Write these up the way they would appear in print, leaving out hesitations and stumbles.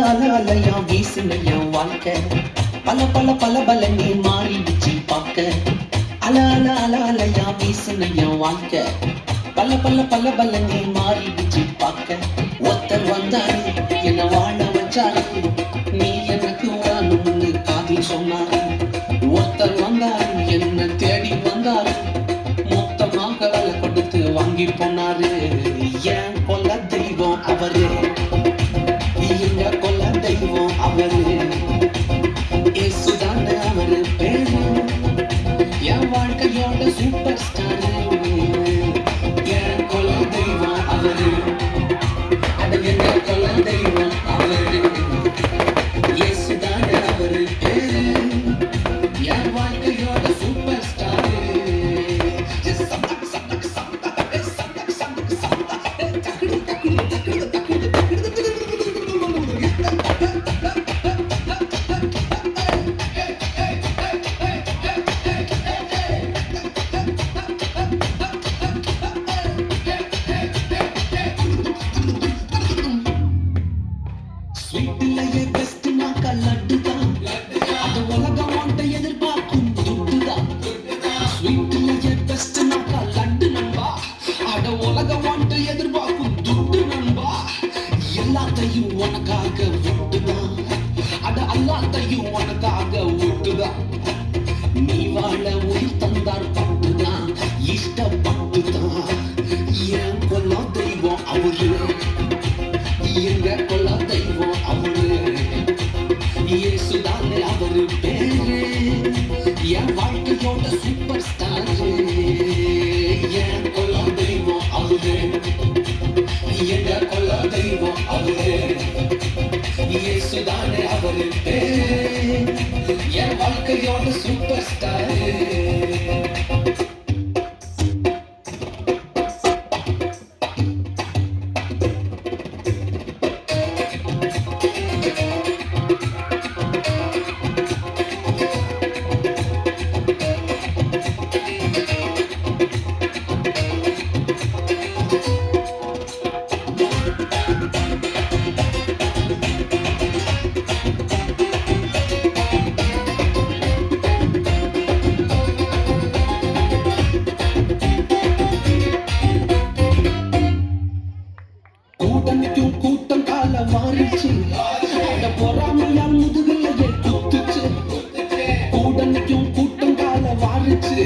அல அலையா வீசுன என் வாழ்க்கை பல பல பல பல நீ மாறிடுச்சு பார்க்க அல அல அல அலையா வீசுன என் வாழ்க்கை பல பல பல பல நீ மாறிடுச்சு பார்க்க ஒருத்தர் வந்தாரு என்ன வாழ வச்சாரு நீ எனக்கு வாழணும்னு காதில் சொன்னாரு ஒருத்தர் வந்தாரு என்ன தேடி வந்தாரு மொத்தமாக வேலை கொடுத்து வாங்கி போனாரு ஏன் கொல்ல தெய்வம் அவரு எங்க கொல்ல தெய்வம் அவரு இயேசுதான அவரு பேரு என் வாழ்க்கையோட சூப்பர் ஸ்டாரு என் கொல்ல தெய்வம் அவரு அட எங்க கொல்ல தெய்வம் அவரு இயேசுதான அவரு பேரு என் வாழ்க்கையோட சூப்பர் ஸ்டாரு ஸ்வீட்டிலேயே பெஸ்ட் நாக்கா லட்டுதான் அது உலகம் ஒன்றை எதிர்பார்க்கும் துட்டுதான் ஸ்வீட்டிலேயே பெஸ்ட் நாக்கா லட்டு நண்பா அட உலகம் ஒன்றை எதிர்பார்க்கும் துட்டு நண்பா எல்லாத்தையும் உனக்காக விட்டுதான் அட எல்லாத்தையும் உனக்காக விட்டுதான் நீ வாழ உயிர் தந்தார் பட்டுதான் இஷ்டப்பட்டுதான் ஏன் கொல்லா தெய்வம் அவரு எங்க கொல்லா தெய்வம் அவரு இயேசுதானே அவரு பேரு என் வாழ்க்கையோட சூப்பர் ஸ்டாரு என் கொல்லா தெய்வம் அவரு எங்க கொல்லா தெய்வம் அவரு இயேசுதானே அவரு பேரு என் வாழ்க்கையோட சூப்பர் ஸ்டாரு கூட்டணிக்கும் கூட்டம் கால மாறிச்சு அட பொறாமையால் முதுகிலையே குத்துச்சு கூட்டணிக்கும் கூட்டம் கால மாறிச்சு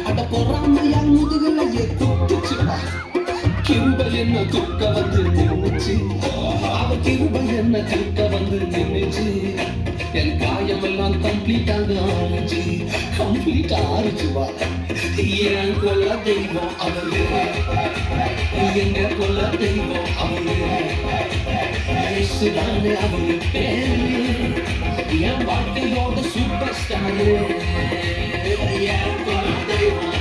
அட பொறாமையால் முதுகிலையே குத்துச்சு கிருபை என்ன தூக்க வந்து நின்னுச்சு அவ கிருபை என்ன தூக்க வந்து நின்னுச்சு என் காயமெல்லாம் கம்ப்ளீட்டாக ஆறுச்சு கம்ப்ளீட்டா ஆறுச்சுவா என் கொல்ல தெய்வம் அவரு எங்க கொல்ல தெய்வம் அவரு இயேசுதானே அவரு பேரு என் வாழ்க்கையோட சூப்பர் ஸ்டாரு என் கொல்ல தெய்வம்